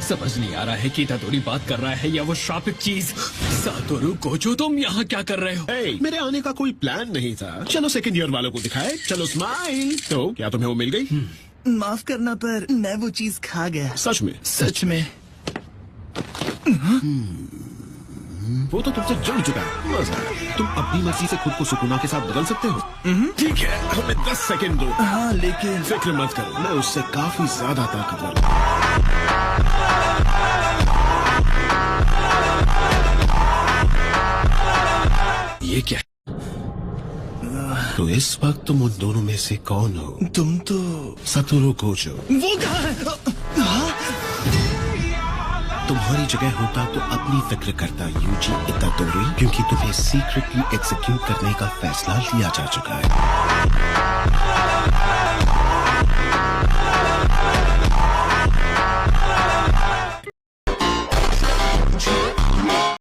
समझ नहीं आ रहा है कि इतादोरी बात कर रहा है या वो श्रापित चीज। सातोरु कोचो, तुम यहाँ क्या कर रहे हो? hey, मेरे आने का कोई प्लान नहीं था। चलो सेकंड ईयर वालों को दिखाए। चलो स्माइल। तो क्या तुम्हें वो मिल गई? माफ करना पर मैं वो चीज खा गया। सच में? सच में? वो तो तुमसे जुड़ चुका है। मजा आया। तुम अपनी मर्जी से खुद को सुकुना के साथ बदल सकते हो। ठीक है, हमें 10 सेकंड दो। हाँ लेकिन फिक्र मत करो, मैं उससे काफी ज्यादा ताकतवर हूँ। ये क्या? तो इस वक्त तुम उन दोनों में से कौन हो? तुम तो सतोरु कोचो। वो कहाँ है? तुम्हारी जगह होता तो अपनी फिक्र करता यूजी इतादोरी, क्योंकि तुम्हें सीक्रेटली एग्जीक्यूट करने का फैसला लिया जा चुका है।